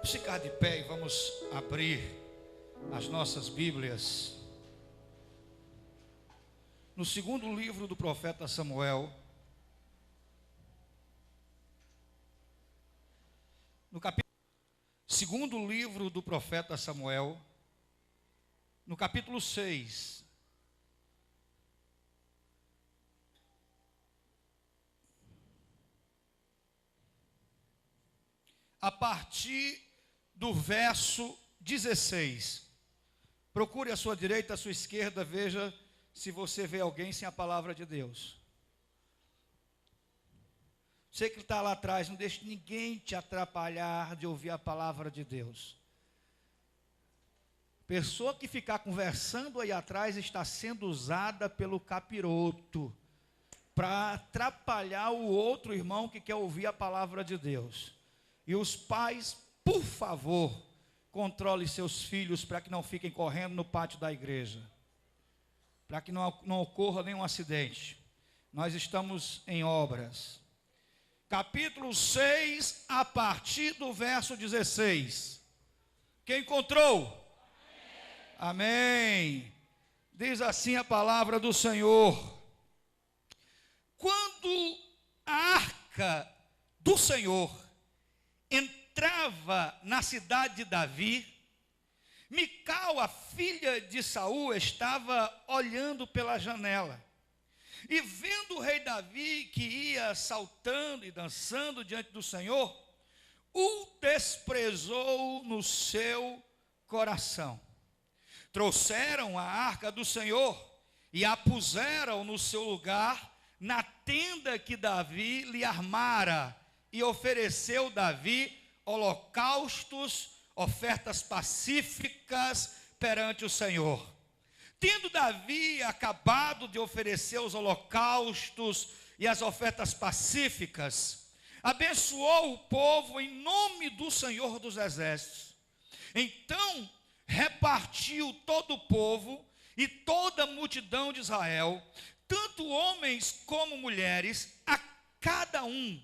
Vamos ficar de pé e vamos abrir as nossas Bíblias no segundo livro do profeta Samuel, segundo livro do profeta Samuel, no capítulo 6. A partir do verso 16. Procure a sua direita, a sua esquerda, veja se você vê alguém sem a palavra de Deus. Você que está lá atrás, não deixe ninguém te atrapalhar de ouvir a palavra de Deus. Pessoa que ficar conversando aí atrás está sendo usada pelo capiroto para atrapalhar o outro irmão que quer ouvir a palavra de Deus. E os pais, por favor, controle seus filhos para que não fiquem correndo no pátio da igreja, para que não ocorra nenhum acidente. Nós estamos em obras. Capítulo 6, a partir do verso 16. Quem encontrou? Amém. Amém. Diz assim a palavra do Senhor: quando a arca do Senhor entrava na cidade de Davi, Mical, a filha de Saul, estava olhando pela janela. E vendo o rei Davi que ia saltando e dançando diante do Senhor, o desprezou no seu coração. Trouxeram a arca do Senhor e a puseram no seu lugar na tenda que Davi lhe armara, e ofereceu Davi holocaustos, ofertas pacíficas perante o Senhor. Tendo Davi acabado de oferecer os holocaustos e as ofertas pacíficas, abençoou o povo em nome do Senhor dos Exércitos. Então repartiu todo o povo e toda a multidão de Israel, tanto homens como mulheres, a cada um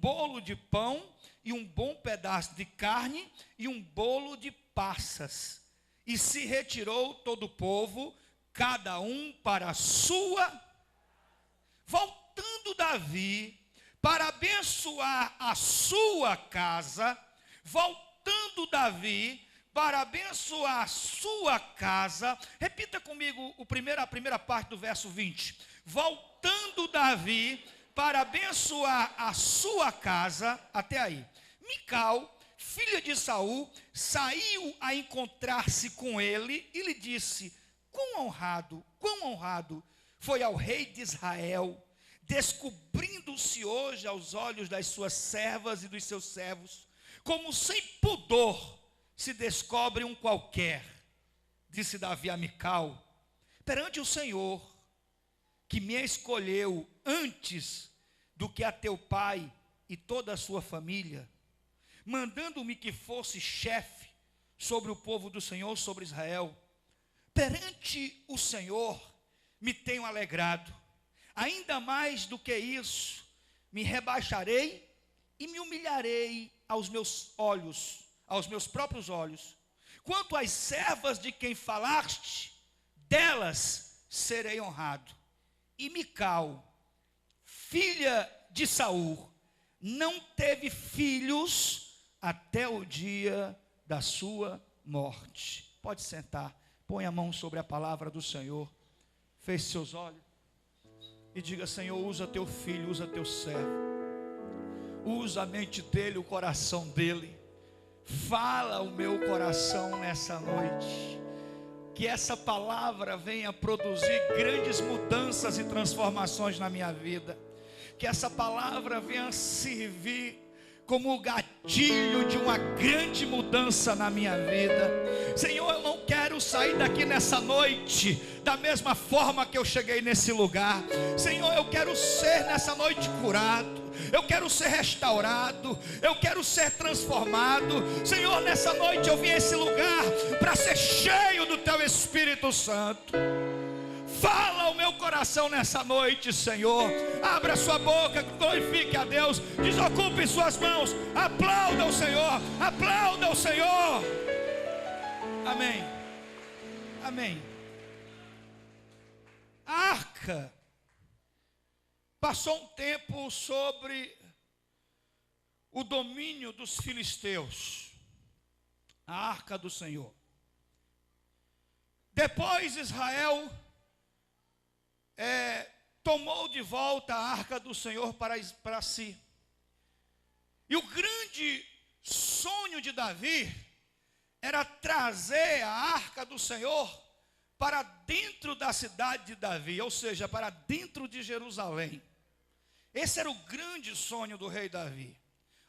bolo de pão e um bom pedaço de carne e um bolo de passas. E se retirou todo o povo, cada um para a sua. Voltando Davi para abençoar a sua casa, repita comigo a primeira parte do verso 20. Voltando Davi para abençoar a sua casa, até aí. Mical, filha de Saul, saiu a encontrar-se com ele e lhe disse: quão honrado foi ao rei de Israel, descobrindo-se hoje aos olhos das suas servas e dos seus servos, como sem pudor se descobre um qualquer. Disse Davi a Mical: perante o Senhor, que me escolheu antes do que a teu pai e toda a sua família, mandando-me que fosse chefe sobre o povo do Senhor, sobre Israel, perante o Senhor me tenho alegrado. Ainda mais do que isso, me rebaixarei e me humilharei aos meus olhos, aos meus próprios olhos. Quanto às servas de quem falaste, delas serei honrado. E Mical, filha de Saul, não teve filhos até o dia da sua morte. Pode sentar, põe a mão sobre a palavra do Senhor, feche seus olhos e diga: Senhor, usa teu filho, usa teu servo, usa a mente dele, o coração dele, fala o meu coração nessa noite. Que essa palavra venha produzir grandes mudanças e transformações na minha vida. Que essa palavra venha servir como o gatilho de uma grande mudança na minha vida. Senhor, eu não quero sair daqui nessa noite da mesma forma que eu cheguei nesse lugar. Senhor, eu quero ser nessa noite curado. Eu quero ser restaurado, eu quero ser transformado. Senhor, nessa noite eu vim a esse lugar para ser cheio do Teu Espírito Santo. Fala ao meu coração coração nessa noite, Senhor. Abra sua boca, glorifique a Deus. Desocupe suas mãos. Aplauda o Senhor. Aplauda o Senhor. Amém. Amém. A arca passou um tempo sobre o domínio dos filisteus. A arca do Senhor. Depois Israel tomou de volta a arca do Senhor para si. E o grande sonho de Davi era trazer a arca do Senhor para dentro da cidade de Davi, ou seja, para dentro de Jerusalém. Esse era o grande sonho do rei Davi.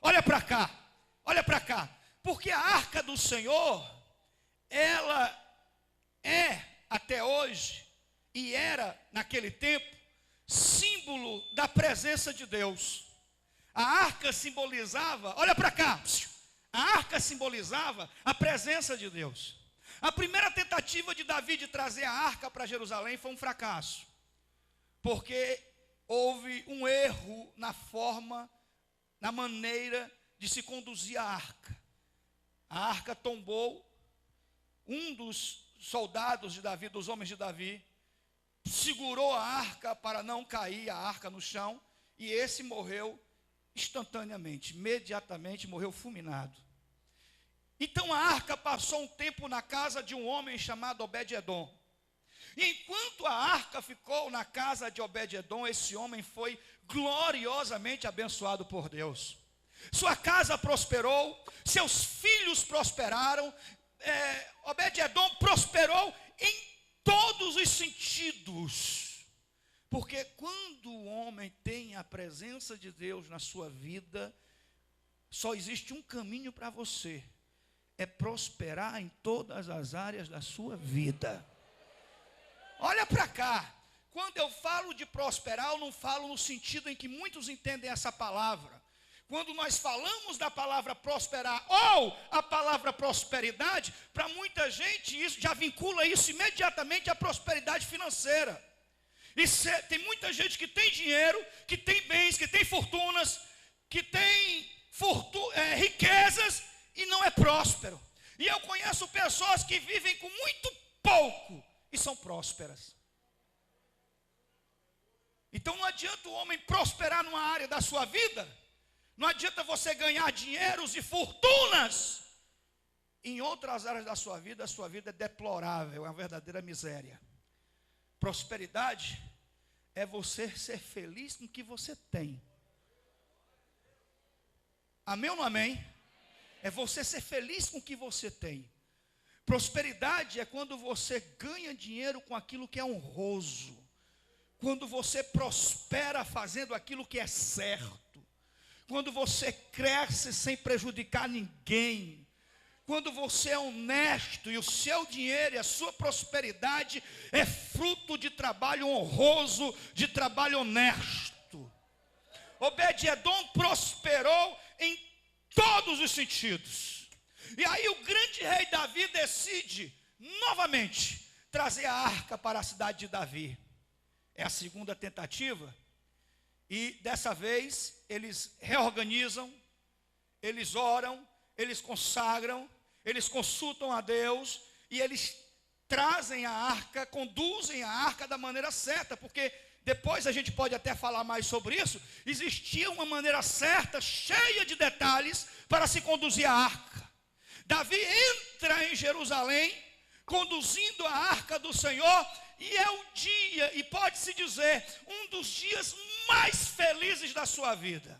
Olha para cá, porque a arca do Senhor, ela é até hoje, e era naquele tempo, símbolo da presença de Deus. A arca simbolizava, olha para cá, a arca simbolizava a presença de Deus. A primeira tentativa de Davi de trazer a arca para Jerusalém foi um fracasso, porque houve um erro na forma, na maneira de se conduzir a arca. A arca tombou. Um dos soldados de Davi, dos homens de Davi, segurou a arca para não cair a arca no chão, e esse morreu instantaneamente, imediatamente morreu fulminado. Então a arca passou um tempo na casa de um homem chamado Obed-edom. E enquanto a arca ficou na casa de Obed-edom, esse homem foi gloriosamente abençoado por Deus. Sua casa prosperou, seus filhos prosperaram, Obed-edom prosperou em todos os sentidos. Porque quando o homem tem a presença de Deus na sua vida, só existe um caminho para você: é prosperar em todas as áreas da sua vida. Olha para cá. Quando eu falo de prosperar, eu não falo no sentido em que muitos entendem essa palavra. Quando nós falamos da palavra prosperar ou a palavra prosperidade, para muita gente isso já vincula isso imediatamente à prosperidade financeira. Tem muita gente que tem dinheiro, que tem bens, que tem fortunas, que tem riquezas e não é próspero. E eu conheço pessoas que vivem com muito pouco e são prósperas. Então não adianta o homem prosperar numa área da sua vida, não adianta você ganhar dinheiros e fortunas em outras áreas da sua vida. A sua vida é deplorável, é uma verdadeira miséria. Prosperidade é você ser feliz com o que você tem. Amém ou não amém? É você ser feliz com o que você tem. Prosperidade é quando você ganha dinheiro com aquilo que é honroso. Quando você prospera fazendo aquilo que é certo. Quando você cresce sem prejudicar ninguém. Quando você é honesto e o seu dinheiro e a sua prosperidade é fruto de trabalho honroso, de trabalho honesto. Obed-edom prosperou em todos os sentidos. E aí o grande rei Davi decide novamente trazer a arca para a cidade de Davi. É a segunda tentativa. E dessa vez eles reorganizam, eles oram, eles consagram, eles consultam a Deus e eles trazem a arca, conduzem a arca da maneira certa, porque depois a gente pode até falar mais sobre isso. Existia uma maneira certa, cheia de detalhes, para se conduzir a arca. Davi entra em Jerusalém, conduzindo a arca do Senhor, e é o dia, e pode-se dizer, um dos dias mais felizes da sua vida.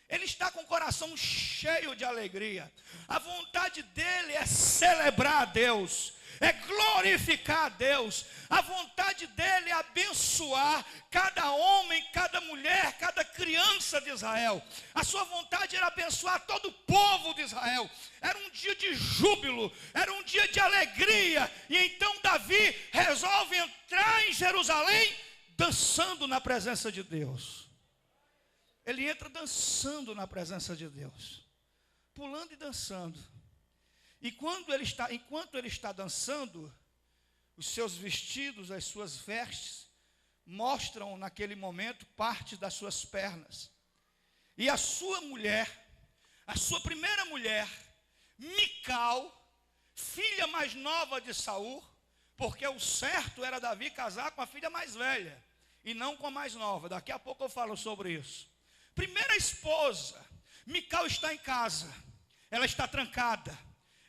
Ele está com o coração cheio de alegria. A vontade dele é celebrar a Deus, é glorificar a Deus. A vontade dele é abençoar cada homem, cada mulher, cada criança de Israel. A sua vontade era abençoar todo o povo de Israel. Era um dia de júbilo, era um dia de alegria. E então Davi resolve entrar em Jerusalém dançando na presença de Deus. Ele entra dançando na presença de Deus, pulando e dançando. E enquanto ele está dançando, os seus vestidos, as suas vestes mostram naquele momento parte das suas pernas. E a sua mulher, a sua primeira mulher, Mical, filha mais nova de Saul, porque o certo era Davi casar com a filha mais velha e não com a mais nova. Daqui a pouco eu falo sobre isso. Primeira esposa, Mical está em casa, ela está trancada,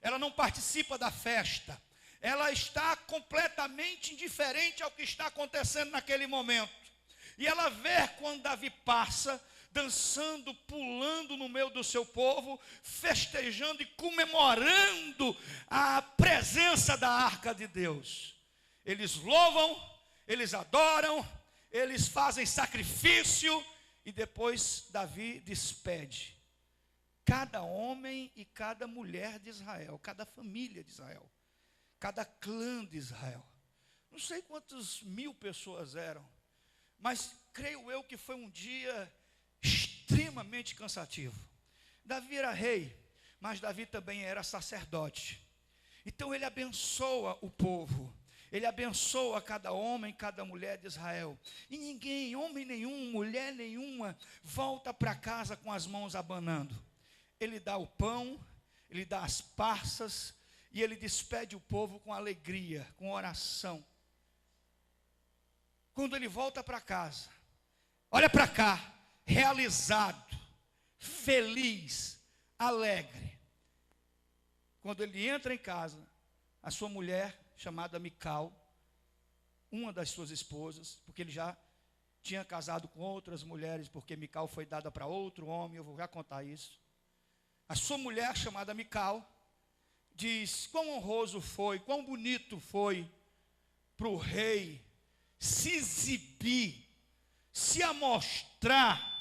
ela não participa da festa, ela está completamente indiferente ao que está acontecendo naquele momento. E ela vê quando Davi passa, dançando, pulando no meio do seu povo, festejando e comemorando a presença da arca de Deus. Eles louvam, eles adoram, eles fazem sacrifício, e depois Davi despede cada homem e cada mulher de Israel, cada família de Israel, cada clã de Israel. Não sei quantas mil pessoas eram, mas creio eu que foi um dia extremamente cansativo. Davi era rei, mas Davi também era sacerdote. Então ele abençoa o povo, ele abençoa cada homem, cada mulher de Israel. E ninguém, homem nenhum, mulher nenhuma, volta para casa com as mãos abanando. Ele dá o pão, ele dá as passas, e ele despede o povo com alegria, com oração. Quando ele volta para casa, olha para cá, realizado, feliz, alegre. Quando ele entra em casa, a sua mulher, chamada Mical, uma das suas esposas, porque ele já tinha casado com outras mulheres, porque Mical foi dada para outro homem, eu vou já contar isso. A sua mulher, chamada Mical, diz: quão honroso foi, quão bonito foi para o rei se exibir, se amostrar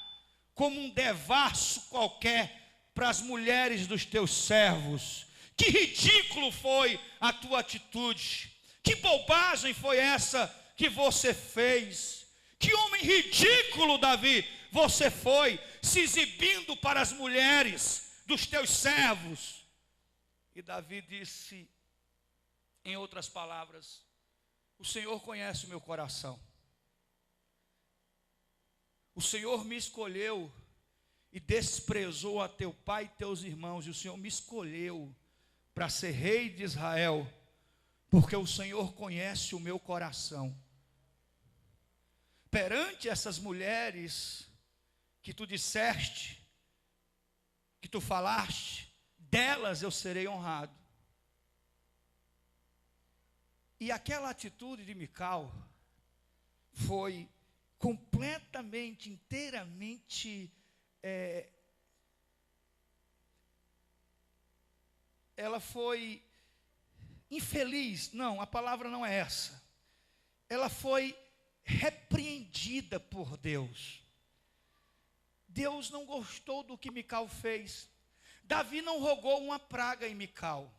como um devasso qualquer para as mulheres dos teus servos. Que ridículo foi a tua atitude, que bobagem foi essa que você fez, que homem ridículo, Davi, você foi, se exibindo para as mulheres dos teus servos. E Davi disse, em outras palavras: o Senhor conhece o meu coração, o Senhor me escolheu e desprezou a teu pai e teus irmãos, e o Senhor me escolheu para ser rei de Israel, porque o Senhor conhece o meu coração. Perante essas mulheres que tu disseste, que tu falaste, delas eu serei honrado. E aquela atitude de Mical foi completamente, inteiramente, ela foi infeliz. Não, a palavra não é essa. Ela foi repreendida por Deus. Deus não gostou do que Mical fez. Davi não rogou uma praga em Mical.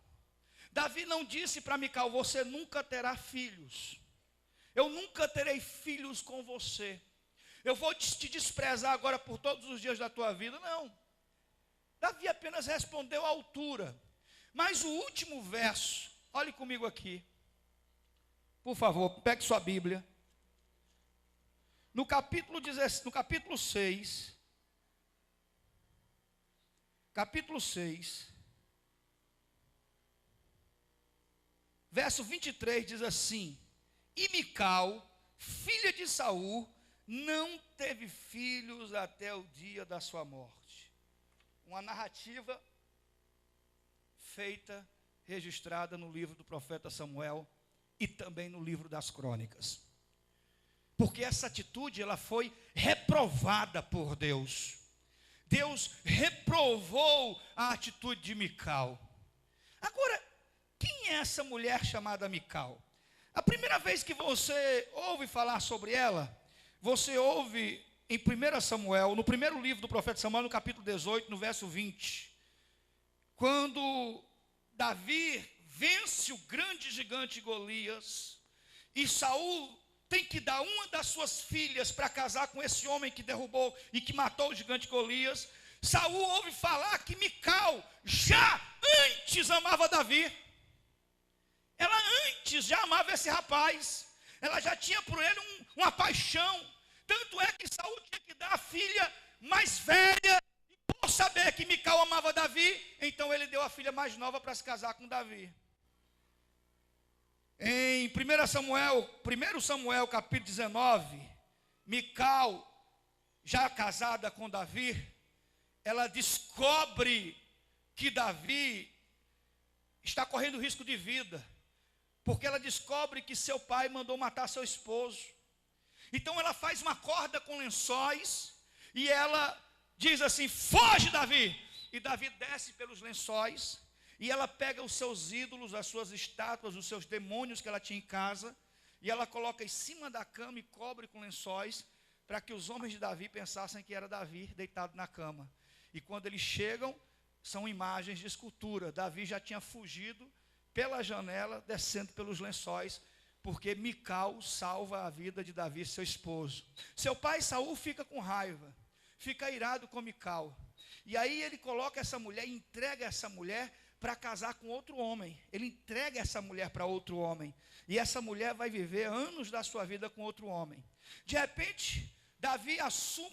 Davi não disse para Mical: você nunca terá filhos, eu nunca terei filhos com você, eu vou te desprezar agora por todos os dias da tua vida. Não. Davi apenas respondeu à altura. Mas o último verso, olhe comigo aqui, por favor, pegue sua Bíblia. No capítulo 6, verso 23 diz assim: e Mical, filha de Saul, não teve filhos até o dia da sua morte. Uma narrativa feita, registrada no livro do profeta Samuel e também no livro das crônicas. Porque essa atitude, ela foi reprovada por Deus. Deus reprovou a atitude de Mical. Agora, quem é essa mulher chamada Mical? A primeira vez que você ouve falar sobre ela, você ouve em 1 Samuel, no primeiro livro do profeta Samuel, no capítulo 18, no verso 20. Quando Davi vence o grande gigante Golias, e Saul tem que dar uma das suas filhas para casar com esse homem que derrubou e que matou o gigante Golias, Saul ouve falar que Mical já antes amava Davi. Ela antes já amava esse rapaz. ela já tinha por ele uma paixão. Tanto é que Saul tinha que dar a filha mais velha. E por saber que Mical amava Davi, então ele deu a filha mais nova para se casar com Davi. Em 1 Samuel capítulo 19, Mical, já casada com Davi, ela descobre que Davi está correndo risco de vida, porque ela descobre que seu pai mandou matar seu esposo. Então ela faz uma corda com lençóis, e ela diz assim: foge, Davi! E Davi desce pelos lençóis, e ela pega os seus ídolos, as suas estátuas, os seus demônios que ela tinha em casa, e ela coloca em cima da cama e cobre com lençóis, para que os homens de Davi pensassem que era Davi deitado na cama. E quando eles chegam, são imagens de escultura. Davi já tinha fugido pela janela, descendo pelos lençóis, porque Mical salva a vida de Davi, seu esposo. Seu pai Saul fica com raiva, fica irado com Mical. E aí ele coloca essa mulher, entrega essa mulher para casar com outro homem. Ele entrega essa mulher para outro homem. E essa mulher vai viver anos da sua vida com outro homem. De repente,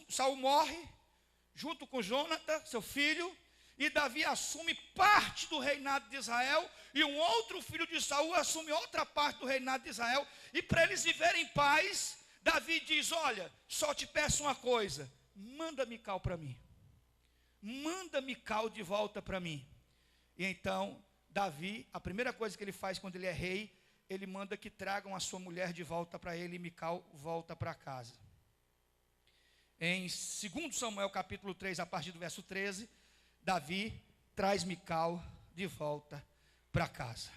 Saul morre, junto com Jonatã, seu filho, e Davi assume parte do reinado de Israel, e um outro filho de Saul assume outra parte do reinado de Israel, e para eles viverem em paz, Davi diz: olha, só te peço uma coisa, manda Mical para mim, manda Mical de volta para mim. E então, Davi, a primeira coisa que ele faz quando ele é rei, ele manda que tragam a sua mulher de volta para ele, e Mical volta para casa. Em 2 Samuel capítulo 3, a partir do verso 13, Davi traz Mical de volta para casa.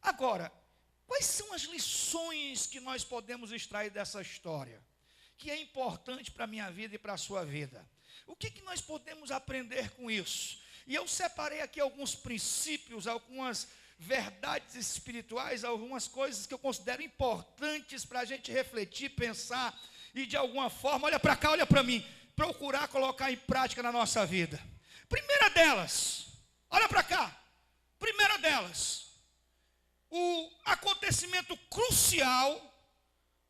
Agora, quais são as lições que nós podemos extrair dessa história, que é importante para a minha vida e para a sua vida? O que nós podemos aprender com isso? E eu separei aqui alguns princípios, algumas verdades espirituais, algumas coisas que eu considero importantes para a gente refletir, pensar e de alguma forma, olha para cá, olha para mim, procurar colocar em prática na nossa vida. Primeira delas, olha para cá, primeira delas, o acontecimento crucial,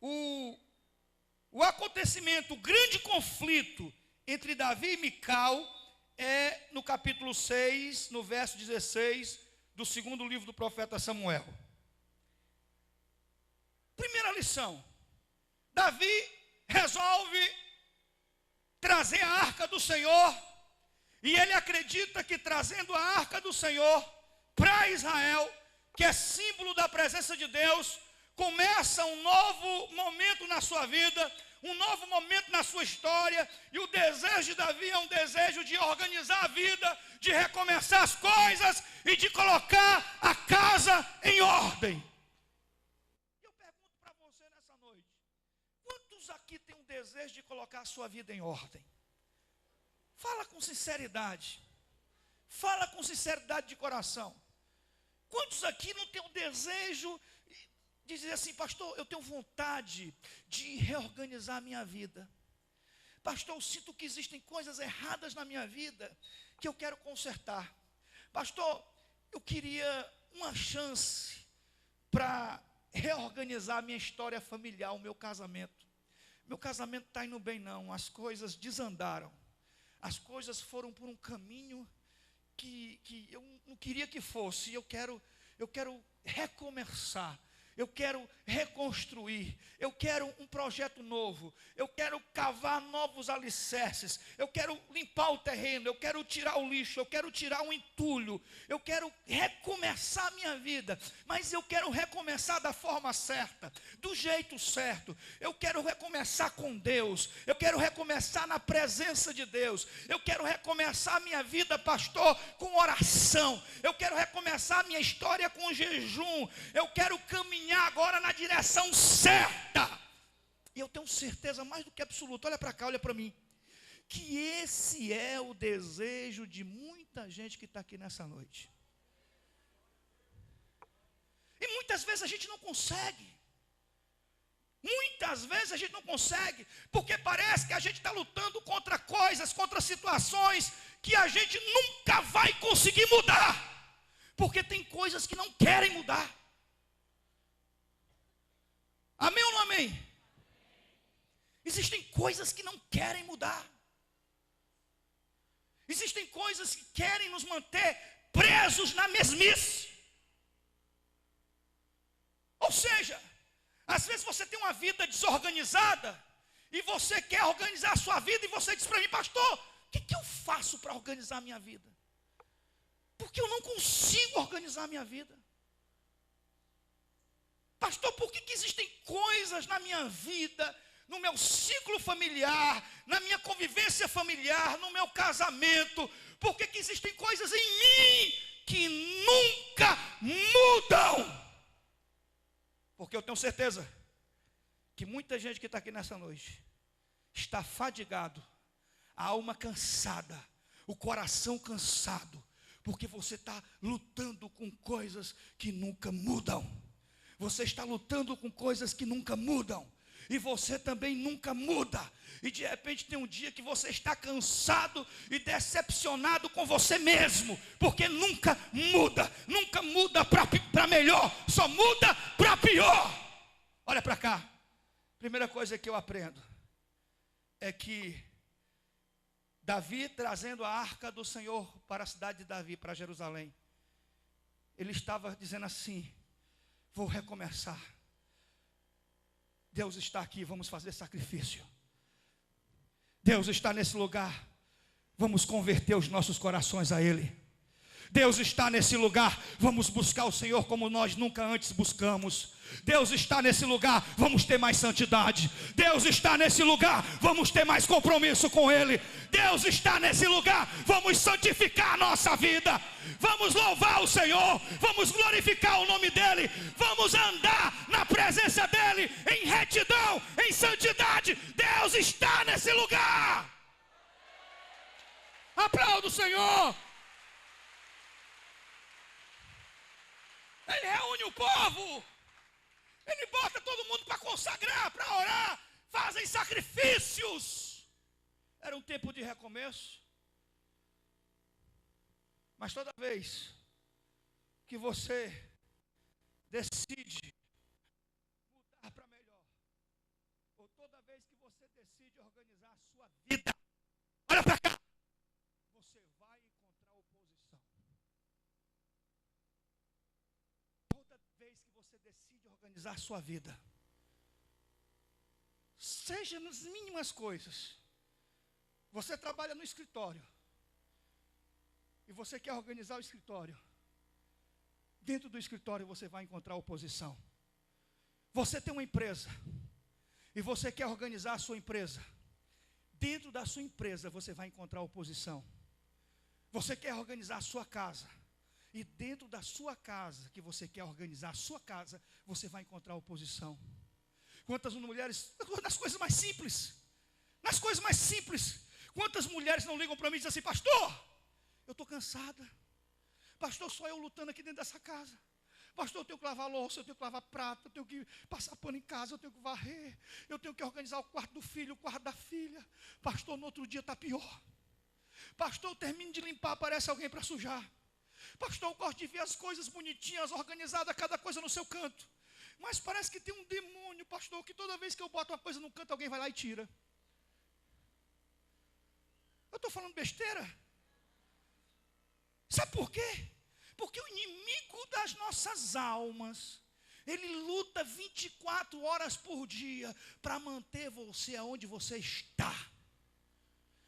o acontecimento, o grande conflito entre Davi e Mical é no capítulo 6, no verso 16 do segundo livro do profeta Samuel. Primeira lição, Davi resolve trazer a arca do Senhor, e ele acredita que trazendo a arca do Senhor para Israel, que é símbolo da presença de Deus, começa um novo momento na sua vida, um novo momento na sua história. E o desejo de Davi é um desejo de organizar a vida, de recomeçar as coisas e de colocar a casa em ordem. Eu pergunto para você nessa noite, quantos aqui têm um desejo de colocar a sua vida em ordem? Fala com sinceridade. Fala com sinceridade de coração. Quantos aqui não têm um desejo de dizer assim: pastor, eu tenho vontade de reorganizar a minha vida. Pastor, eu sinto que existem coisas erradas na minha vida que eu quero consertar. Pastor, eu queria uma chance para reorganizar a minha história familiar, o meu casamento. Meu casamento está indo bem não, as coisas desandaram. As coisas foram por um caminho que eu não queria que fosse. Eu quero recomeçar. Eu quero reconstruir, eu quero um projeto novo, eu quero cavar novos alicerces, eu quero limpar o terreno, eu quero tirar o lixo, eu quero tirar o entulho, eu quero recomeçar a minha vida, mas eu quero recomeçar da forma certa, do jeito certo. Eu quero recomeçar com Deus, eu quero recomeçar na presença de Deus, eu quero recomeçar a minha vida, pastor, com oração, eu quero recomeçar a minha história com jejum, eu quero caminhar agora na direção certa. E eu tenho certeza mais do que absoluta, olha para cá, olha para mim, que esse é o desejo de muita gente que está aqui nessa noite. E muitas vezes a gente não consegue. Muitas vezes a gente não consegue, porque parece que a gente está lutando contra coisas, contra situações que a gente nunca vai conseguir mudar, porque tem coisas que não querem mudar. Amém ou não Existem coisas que não querem mudar. Existem coisas que querem nos manter presos na mesmice. Ou seja, às vezes você tem uma vida desorganizada e você quer organizar a sua vida e você diz para mim, pastor, o que eu faço para organizar a minha vida? Porque eu não consigo organizar a minha vida. Pastor, por que existem coisas na minha vida, no meu ciclo familiar, na minha convivência familiar, no meu casamento? Por que existem coisas em mim que nunca mudam? Porque eu tenho certeza que muita gente que está aqui nessa noite está fadigado, a alma cansada, o coração cansado, porque você está lutando com coisas que nunca mudam. Você está lutando com coisas que nunca mudam. E você também nunca muda. E de repente tem um dia que você está cansado e decepcionado com você mesmo. Porque nunca muda. Nunca muda para melhor. Só muda para pior. Olha para cá. Primeira coisa que eu aprendo é que Davi, trazendo a arca do Senhor para a cidade de Davi, para Jerusalém, ele estava dizendo assim: vou recomeçar. Deus está aqui, vamos fazer sacrifício. Deus está nesse lugar, vamos converter os nossos corações a Ele. Deus está nesse lugar, vamos buscar o Senhor como nós nunca antes buscamos. Deus está nesse lugar, vamos ter mais santidade. Deus está nesse lugar, vamos ter mais compromisso com Ele. Deus está nesse lugar, vamos santificar a nossa vida. Vamos louvar o Senhor, vamos glorificar o nome dEle. Vamos andar na presença dEle, em retidão, em santidade. Deus está nesse lugar. Aplauda o Senhor. Ele reúne o povo. Ele bota todo mundo para consagrar, para orar. Fazem sacrifícios. Era um tempo de recomeço. Mas toda vez que você decide mudar para melhor, ou toda vez que você decide organizar a sua vida, olha para cá, você vai encontrar oposição. Toda vez que você decide organizar a sua vida, seja nas mínimas coisas. Você trabalha no escritório e você quer organizar o escritório. Dentro do escritório você vai encontrar oposição. Você tem uma empresa e você quer organizar a sua empresa. Dentro da sua empresa você vai encontrar oposição. Você quer organizar a sua casa e dentro da sua casa, que você quer organizar a sua casa, você vai encontrar oposição. Quantas mulheres, nas coisas mais simples, quantas mulheres não ligam para mim e dizem assim: pastor, eu estou cansada. Pastor, só eu lutando aqui dentro dessa casa. Pastor, eu tenho que lavar louça, eu tenho que lavar prato, eu tenho que passar pano em casa, eu tenho que varrer, eu tenho que organizar o quarto do filho, o quarto da filha. Pastor, no outro dia está pior. Pastor, eu termino de limpar, aparece alguém para sujar. Pastor, eu gosto de ver as coisas bonitinhas, organizadas, cada coisa no seu canto. Mas parece que tem um demônio, pastor, que toda vez que eu boto uma coisa no canto, alguém vai lá e tira. Eu estou falando besteira? Sabe por quê? Porque o inimigo das nossas almas, ele luta 24 horas por dia para manter você aonde você está.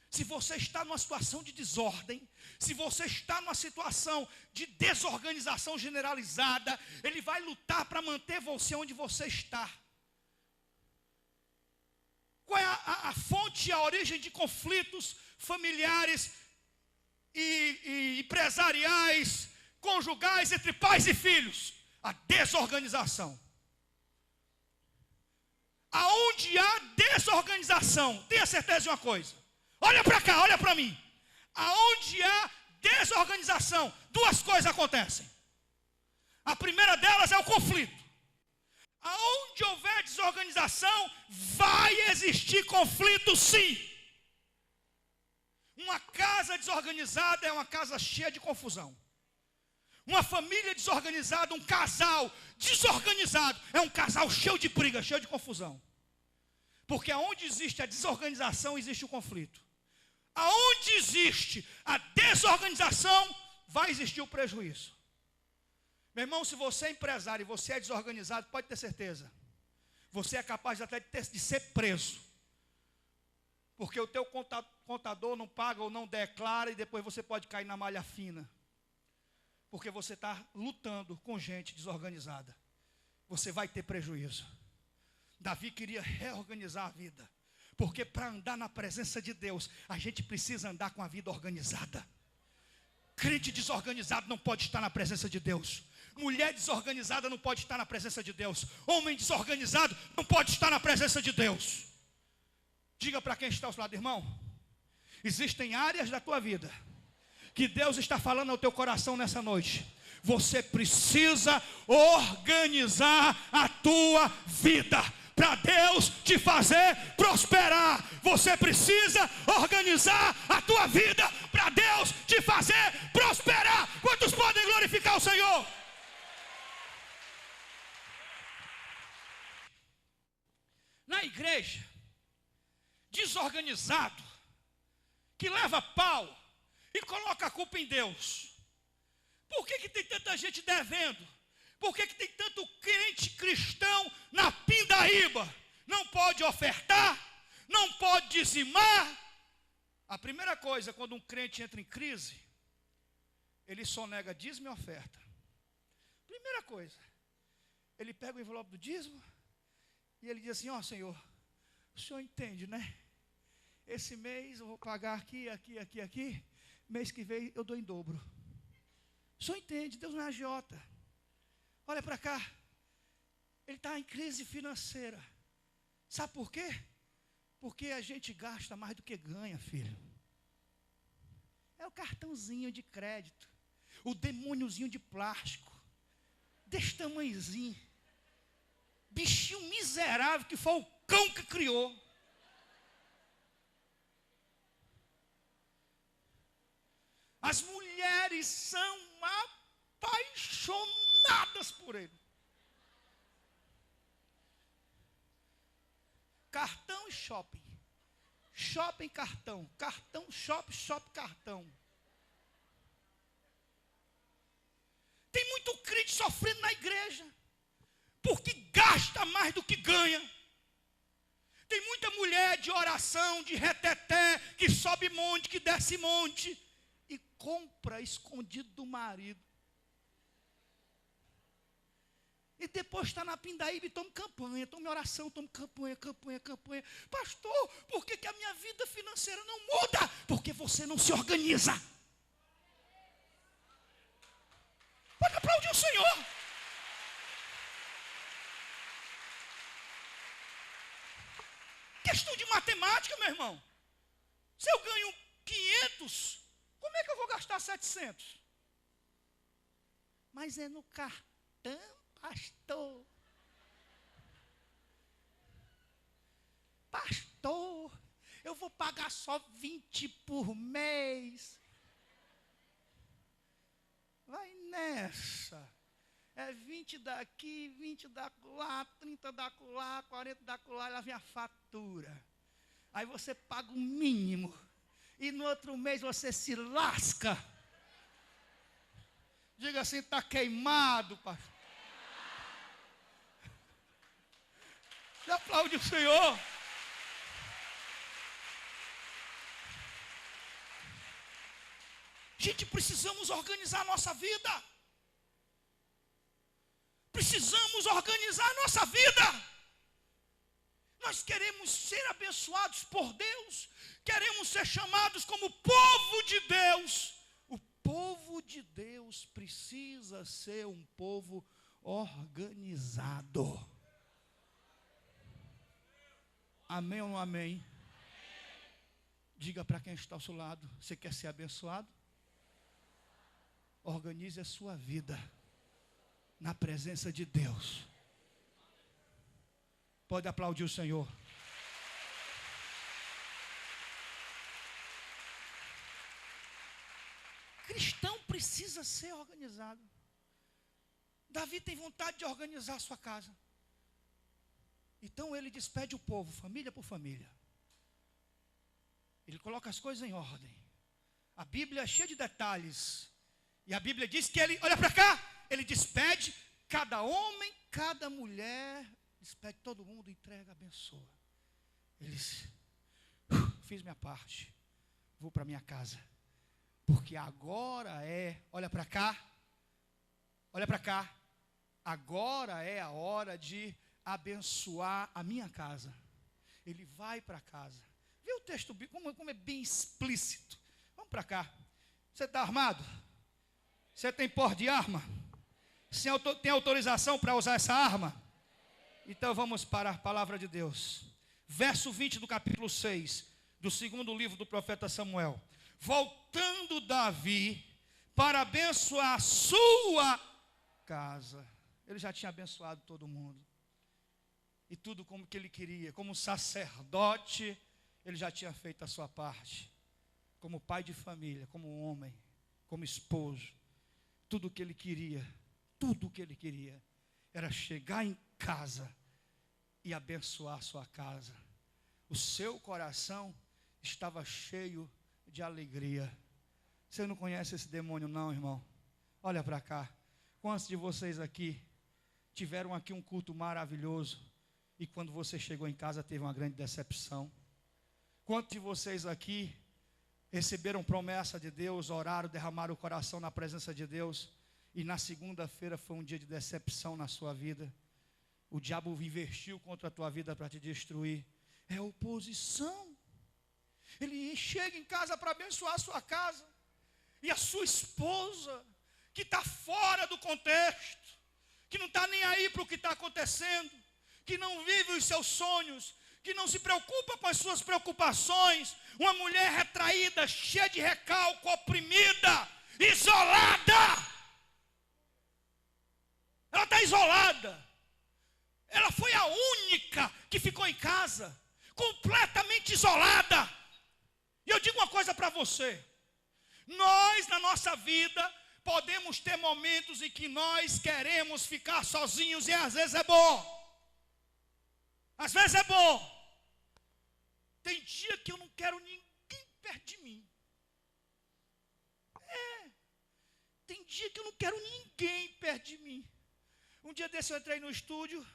Se você está numa situação de desordem, se você está numa situação de desorganização generalizada, ele vai lutar para manter você onde você está. Qual é a fonte, a origem de conflitos familiares e empresariais, conjugais, entre pais e filhos? A desorganização. Aonde há desorganização, tenha certeza de uma coisa. Olha para cá, olha para mim. Aonde há desorganização, duas coisas acontecem. A primeira delas é o conflito. Aonde houver desorganização, vai existir conflito, sim. Uma casa desorganizada é uma casa cheia de confusão. Uma família desorganizada, um casal desorganizado, é um casal cheio de briga, cheio de confusão. Porque aonde existe a desorganização, existe o conflito. Aonde existe a desorganização, vai existir o prejuízo. Meu irmão, se você é empresário e você é desorganizado, pode ter certeza, você é capaz até de ser preso. Porque o teu contador não paga ou não declara, e depois você pode cair na malha fina. Porque você está lutando com gente desorganizada. Você vai ter prejuízo. Davi queria reorganizar a vida. Porque para andar na presença de Deus, a gente precisa andar com a vida organizada. Crente desorganizado não pode estar na presença de Deus. Mulher desorganizada não pode estar na presença de Deus. Homem desorganizado não pode estar na presença de Deus. Diga para quem está ao seu lado, irmão, existem áreas da tua vida que Deus está falando ao teu coração nessa noite. Você precisa organizar a tua vida para Deus te fazer prosperar. Você precisa organizar a tua vida para Deus te fazer prosperar. Quantos podem glorificar o Senhor? Na igreja, desorganizado, que leva pau e coloca a culpa em Deus. Por que tem tanta gente devendo? Por que tem tanto crente cristão na pindaíba? Não pode ofertar, não pode dizimar. A primeira coisa, quando um crente entra em crise, ele só nega dízimo e oferta. Primeira coisa, ele pega o envelope do dízimo e ele diz assim: ó Senhor, o Senhor entende, né? Esse mês eu vou pagar aqui. Mês que vem eu dou em dobro. O Senhor entende, Deus não é agiota. Olha para cá. Ele está em crise financeira. Sabe por quê? Porque a gente gasta mais do que ganha, filho. É o cartãozinho de crédito. O demôniozinho de plástico. Desse tamanhozinho. Bichinho miserável que foi o cão que criou. As mulheres são apaixonadas por ele. Cartão e shopping. Shopping, cartão. Cartão, shopping, cartão. Tem muito crente sofrendo na igreja, porque gasta mais do que ganha. Tem muita mulher de oração, de reteté, que sobe monte, que desce monte, e compra escondido do marido. E depois está na pindaíba e toma campanha, toma oração, toma campanha. Pastor, por que a minha vida financeira não muda? Porque você não se organiza. Pode aplaudir o Senhor. Questão de matemática, meu irmão. Se eu ganho 500, como é que eu vou gastar 700? Mas é no cartão, pastor. Pastor, eu vou pagar só 20 por mês. Vai nessa. É 20 daqui, 20 da lá, 30 da lá, 40 da lá, lá vem a fatura. Aí você paga o mínimo. E no outro mês você se lasca. Diga assim, está queimado, pastor. Você aplaude o Senhor. Gente, precisamos organizar a nossa vida. Precisamos organizar a nossa vida. Nós queremos ser abençoados por Deus. Queremos ser chamados como povo de Deus. O povo de Deus precisa ser um povo organizado. Amém ou não amém? Diga para quem está ao seu lado: você quer ser abençoado? Organize a sua vida na presença de Deus. Pode aplaudir o Senhor. Cristão precisa ser organizado. Davi tem vontade de organizar a sua casa. Então ele despede o povo, família por família. Ele coloca as coisas em ordem. A Bíblia é cheia de detalhes. E a Bíblia diz que ele, olha para cá, ele despede cada homem, cada mulher, despede todo mundo, entrega, abençoa. Ele diz, fiz minha parte, vou para minha casa. Porque agora olha para cá, agora é a hora de abençoar a minha casa. Ele vai para casa. Vê o texto, como é bem explícito. Vamos para cá. Você está armado? Você tem porte de arma? Você tem autorização para usar essa arma? Então vamos para a palavra de Deus. Verso 20 do capítulo 6, do segundo livro do profeta Samuel. Voltando Davi para abençoar a sua casa. Ele já tinha abençoado todo mundo. E tudo como que ele queria. Como sacerdote, ele já tinha feito a sua parte. Como pai de família, como homem, como esposo. Tudo o que ele queria, era chegar em casa e abençoar a sua casa. O seu coração estava cheio de alegria. Você não conhece esse demônio não, irmão? Olha para cá. Quantos de vocês aqui tiveram aqui um culto maravilhoso e quando você chegou em casa teve uma grande decepção? Quantos de vocês aqui receberam promessa de Deus, oraram, derramaram o coração na presença de Deus e na segunda-feira foi um dia de decepção na sua vida? O diabo investiu contra a tua vida para te destruir. É oposição. Ele chega em casa para abençoar a sua casa e a sua esposa, que está fora do contexto, que não está nem aí para o que está acontecendo, que não vive os seus sonhos, que não se preocupa com as suas preocupações, uma mulher retraída, cheia de recalque, oprimida, isolada. Ela está isolada. Ela foi a única que ficou em casa, completamente isolada. E eu digo uma coisa para você. Nós, na nossa vida, podemos ter momentos em que nós queremos ficar sozinhos e às vezes é bom. Às vezes é bom. Tem dia que eu não quero ninguém perto de mim. Tem dia que eu não quero ninguém perto de mim. Um dia desse eu entrei no estúdio.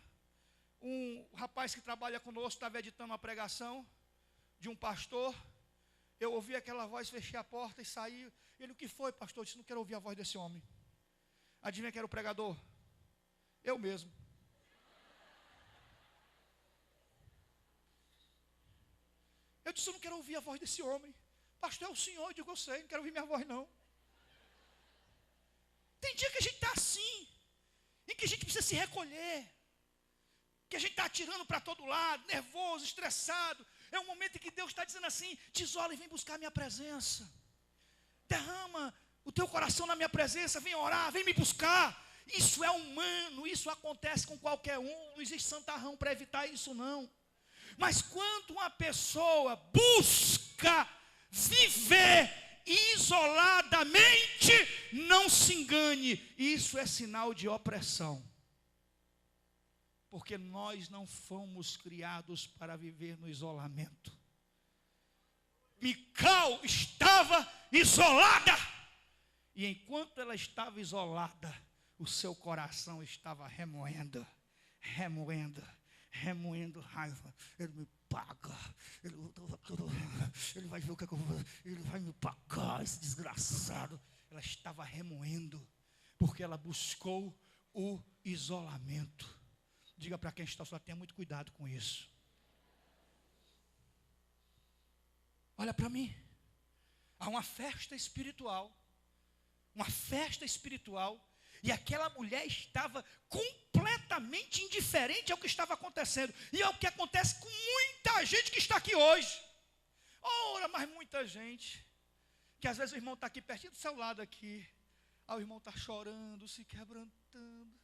Um rapaz que trabalha conosco estava editando uma pregação de um pastor. Eu ouvi aquela voz, fechei a porta e saí. Ele, o que foi, pastor? Eu disse, não quero ouvir a voz desse homem. Adivinha quem era o pregador? Eu mesmo. Eu disse, eu não quero ouvir a voz desse homem. Pastor, é o senhor. Eu digo, eu sei, não quero ouvir minha voz não. Tem dia que a gente está assim, em que a gente precisa se recolher, que a gente está atirando para todo lado, nervoso, estressado. É um momento em que Deus está dizendo assim, te isola e vem buscar a minha presença. Derrama o teu coração na minha presença, vem orar, vem me buscar. Isso é humano, isso acontece com qualquer um, não existe santarrão para evitar isso não. Mas quando uma pessoa busca viver isoladamente, não se engane, isso é sinal de opressão. Porque nós não fomos criados para viver no isolamento. Mical estava isolada. E enquanto ela estava isolada, o seu coração estava remoendo raiva. Ele me paga. Ele vai ver o que eu vou fazer. Ele vai me pagar, esse desgraçado. Ela estava remoendo, porque ela buscou o isolamento. Diga para quem está só, tenha muito cuidado com isso. Olha para mim. Há uma festa espiritual. E aquela mulher estava completamente indiferente ao que estava acontecendo. E é o que acontece com muita gente que está aqui hoje. Ora, mas muita gente. Que às vezes o irmão está aqui pertinho do seu lado aqui. Aí o irmão está chorando, se quebrantando.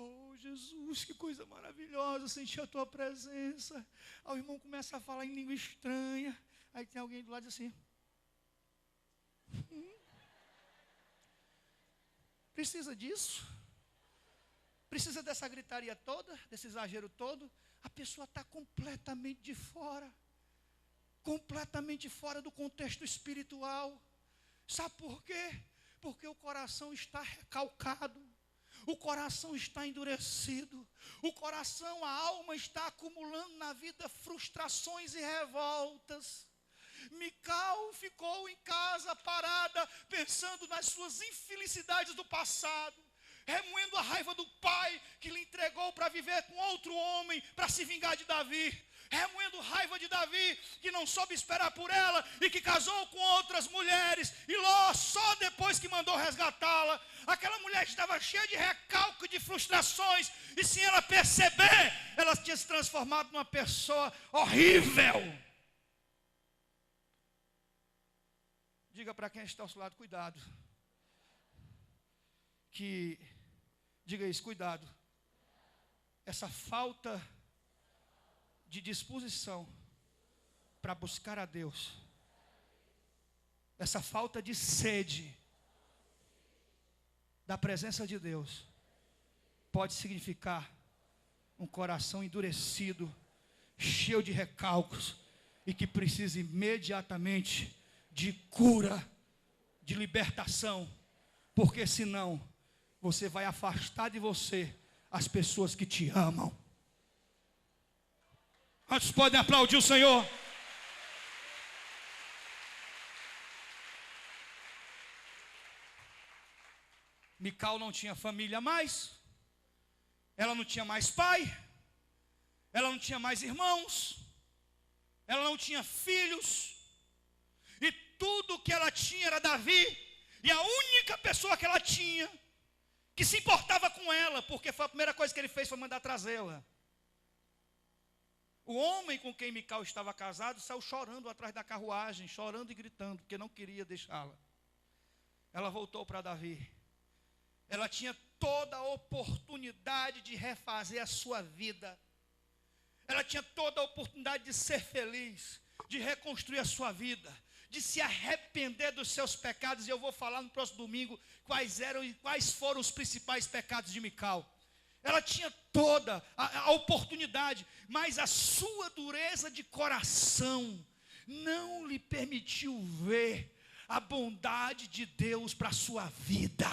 Oh, Jesus, que coisa maravilhosa sentir a tua presença. Aí o irmão começa a falar em língua estranha. Aí tem alguém do lado e diz assim. Precisa disso? Precisa dessa gritaria toda, desse exagero todo? A pessoa está completamente do contexto espiritual. Sabe por quê? Porque o coração está recalcado, o coração está endurecido, o coração, a alma está acumulando na vida frustrações e revoltas. Mical ficou em casa parada, pensando nas suas infelicidades do passado, remoendo a raiva do pai que lhe entregou para viver com outro homem, para se vingar de Davi, remoendo raiva de Davi, que não soube esperar por ela e que casou com outras mulheres, e Ló só depois que mandou resgatá-la. Aquela mulher estava cheia de recalque, de frustrações, e sem ela perceber, ela tinha se transformado numa pessoa horrível. Diga para quem está ao seu lado, cuidado. Diga isso, cuidado. Essa falta de disposição para buscar a Deus, essa falta de sede da presença de Deus, pode significar um coração endurecido, cheio de recalques, e que precisa imediatamente de cura, de libertação, porque senão você vai afastar de você as pessoas que te amam. Quantos podem aplaudir o Senhor? Mical não tinha família mais, ela não tinha mais pai, ela não tinha mais irmãos, ela não tinha filhos, e tudo que ela tinha era Davi, e a única pessoa que ela tinha, que se importava com ela, porque foi a primeira coisa que ele fez, foi mandar trazê-la. O homem com quem Mical estava casado saiu chorando atrás da carruagem, chorando e gritando, porque não queria deixá-la. Ela voltou para Davi. Ela tinha toda a oportunidade de refazer a sua vida. Ela tinha toda a oportunidade de ser feliz, de reconstruir a sua vida, de se arrepender dos seus pecados. E eu vou falar no próximo domingo quais foram os principais pecados de Mical. Ela tinha toda a oportunidade, mas a sua dureza de coração não lhe permitiu ver a bondade de Deus para a sua vida.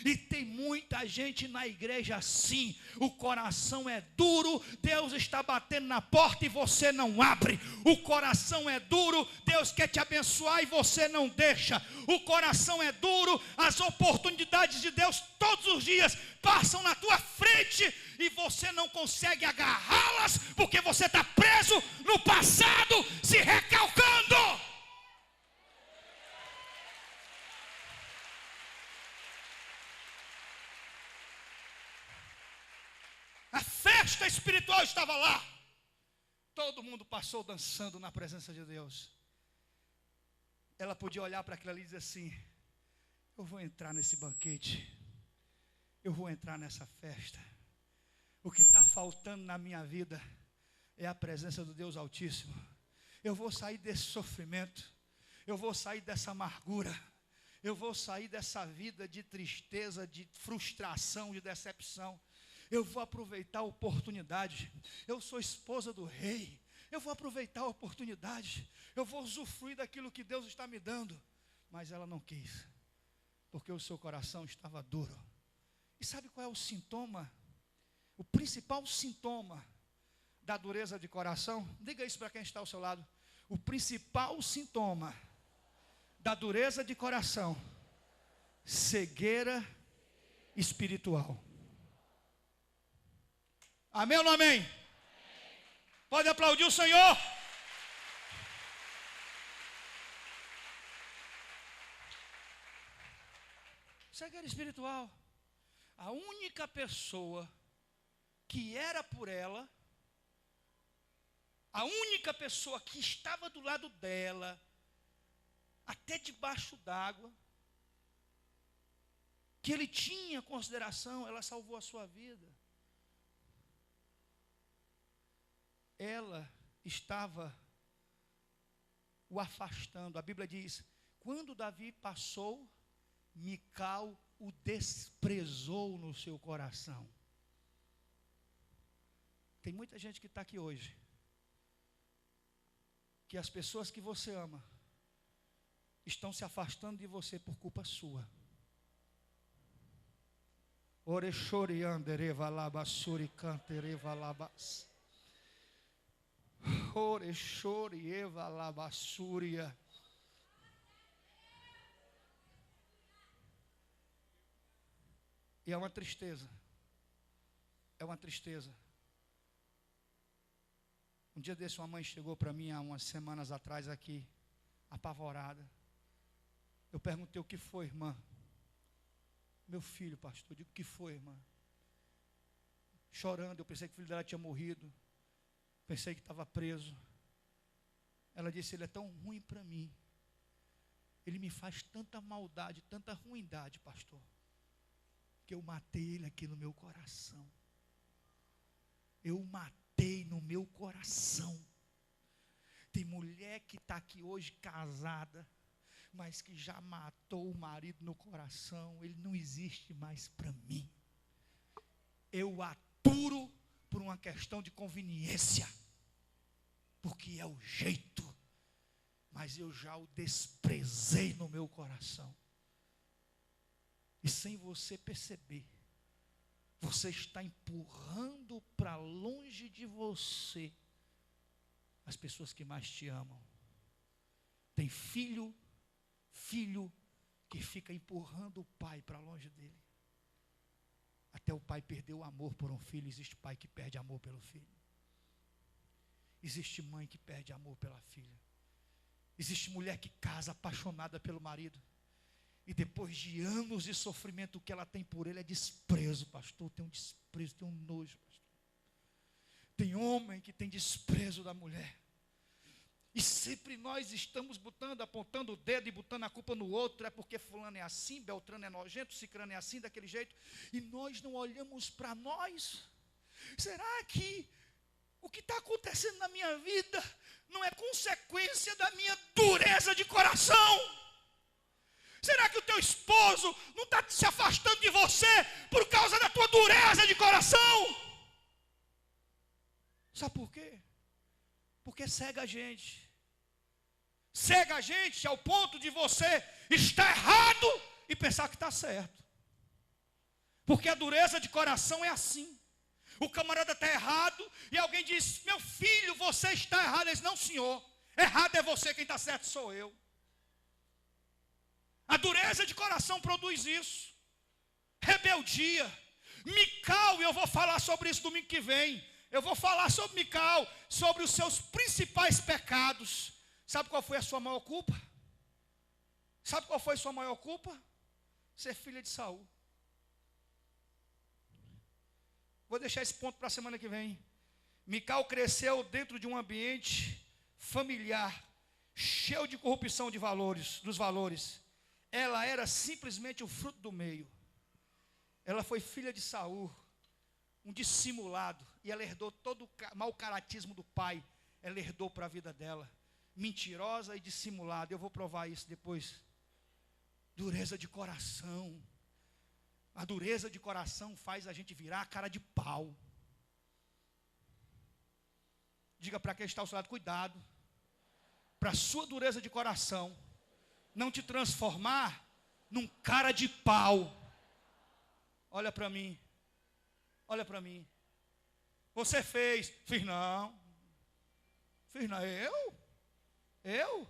E tem muita gente na igreja assim, o coração é duro, Deus está batendo na porta e você não abre. O coração é duro, Deus quer te abençoar e você não deixa. O coração é duro, as oportunidades de Deus todos os dias passam na tua frente e você não consegue agarrá-las, porque você está preso no passado, se recalcando. A festa espiritual estava lá. Todo mundo passou dançando na presença de Deus. Ela podia olhar para aquilo ali e dizer assim: eu vou entrar nesse banquete, eu vou entrar nessa festa. O que está faltando na minha vida é a presença do Deus Altíssimo. Eu vou sair desse sofrimento, eu vou sair dessa amargura, eu vou sair dessa vida de tristeza, de frustração, de decepção. Eu vou aproveitar a oportunidade. Eu sou esposa do rei. Eu vou aproveitar a oportunidade. Eu vou usufruir daquilo que Deus está me dando. Mas ela não quis, porque o seu coração estava duro. E sabe qual é o sintoma? O principal sintoma da dureza de coração? Diga isso para quem está ao seu lado. O principal sintoma da dureza de coração: cegueira espiritual. Amém ou não amém? Pode aplaudir o Senhor. Cegueira espiritual. A única pessoa que era por ela, a única pessoa que estava do lado dela, até debaixo d'água, que ele tinha consideração, ela salvou a sua vida. Ela estava o afastando. A Bíblia diz: quando Davi passou, Mical o desprezou no seu coração. Tem muita gente que está aqui hoje, que as pessoas que você ama estão se afastando de você por culpa sua. E é uma tristeza. É uma tristeza. Um dia desse uma mãe chegou para mim há umas semanas atrás aqui, apavorada. Eu perguntei: o que foi, irmã? Meu filho, pastor. Eu digo: o que foi, irmã? Chorando, eu pensei que o filho dela tinha morrido. Pensei que estava preso. Ela disse: ele é tão ruim para mim. Ele me faz tanta maldade, tanta ruindade, pastor, que eu matei ele aqui no meu coração. Eu matei no meu coração. Tem mulher que está aqui hoje casada, mas que já matou o marido no coração. Ele não existe mais para mim. Eu aturo por uma questão de conveniência, porque é o jeito, mas eu já o desprezei no meu coração. E sem você perceber, você está empurrando para longe de você as pessoas que mais te amam. Tem filho que fica empurrando o pai para longe dele. Até o pai perder o amor por um filho. Existe pai que perde amor pelo filho. Existe mãe que perde amor pela filha. Existe mulher que casa apaixonada pelo marido. E depois de anos de sofrimento, o que ela tem por ele é desprezo, pastor. Tem um desprezo, tem um nojo, pastor. Tem homem que tem desprezo da mulher. E sempre nós estamos apontando o dedo e botando a culpa no outro. É porque fulano é assim, Beltrano é nojento, Cicrano é assim, daquele jeito. E nós não olhamos para nós. Será que o que está acontecendo na minha vida não é consequência da minha dureza de coração? Será que o teu esposo não está se afastando de você por causa da tua dureza de coração? Sabe por quê? Porque cega a gente. Cega a gente ao ponto de você estar errado e pensar que está certo. Porque a dureza de coração é assim. O camarada está errado e alguém diz: meu filho, você está errado. Ele diz: não, senhor, errado é você, quem está certo sou eu. A dureza de coração produz isso. Rebeldia. Mical, e eu vou falar sobre isso domingo que vem. Eu vou falar sobre Mical, sobre os seus principais pecados. Sabe qual foi a sua maior culpa? Sabe qual foi a sua maior culpa? Ser filha de Saul. Vou deixar esse ponto para a semana que vem. Mical cresceu dentro de um ambiente familiar, cheio de corrupção dos valores. Ela era simplesmente o fruto do meio. Ela foi filha de Saul, um dissimulado, e ela herdou todo o mau caratismo do pai. Ela herdou para a vida dela, mentirosa e dissimulada. Eu vou provar isso depois. Dureza de coração. A dureza de coração faz a gente virar a cara de pau. Diga para quem está ao seu lado: cuidado, para a sua dureza de coração não te transformar num cara de pau. Olha para mim. Olha para mim. Você fez? Fiz não. Fiz não. Eu?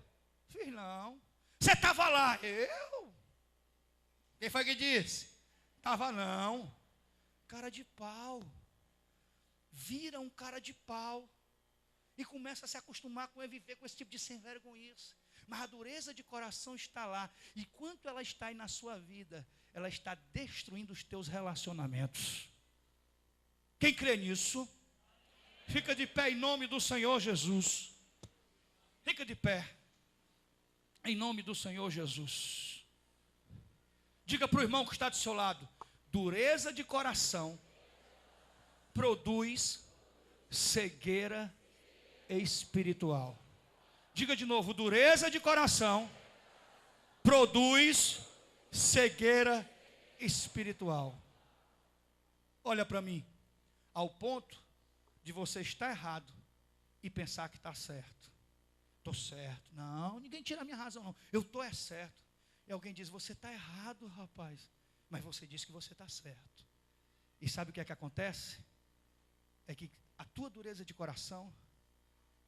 Fiz não. Você estava lá? Eu? Quem foi que disse? Estava não. Cara de pau. Vira um cara de pau. E começa a se acostumar com viver com esse tipo de sem vergonha. Mas a dureza de coração está lá. E quanto ela está aí na sua vida, ela está destruindo os teus relacionamentos. Quem crê nisso? Fica de pé em nome do Senhor Jesus. Fica de pé em nome do Senhor Jesus. Diga para o irmão que está do seu lado: dureza de coração produz cegueira espiritual. Diga de novo: dureza de coração produz cegueira espiritual. Olha para mim, ao ponto de você estar errado e pensar que está certo. Estou certo. Não, ninguém tira a minha razão, não. Eu estou certo. E alguém diz, você está errado, rapaz. Mas você diz que você está certo. E sabe o que é que acontece? É que a tua dureza de coração,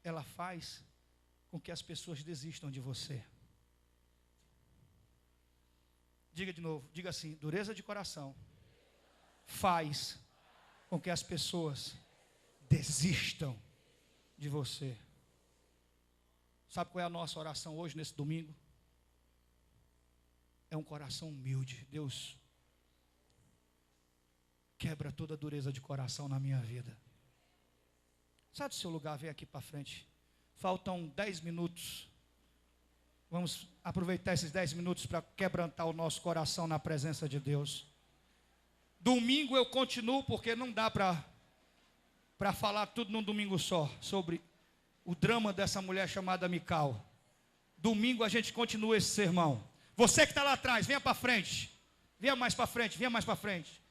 ela faz com que as pessoas desistam de você. Diga de novo, diga assim, dureza de coração faz com que as pessoas desistam de você. Sabe qual é a nossa oração hoje, nesse domingo? É um coração humilde. Deus, quebra toda a dureza de coração na minha vida. Sai do seu lugar, vem aqui para frente. Faltam 10 minutos. Vamos aproveitar esses 10 minutos para quebrantar o nosso coração na presença de Deus. Domingo eu continuo, porque não dá para falar tudo num domingo só, sobre o drama dessa mulher chamada Mical. Domingo a gente continua esse sermão. Você que está lá atrás, venha para frente. Venha mais para frente, venha mais para frente.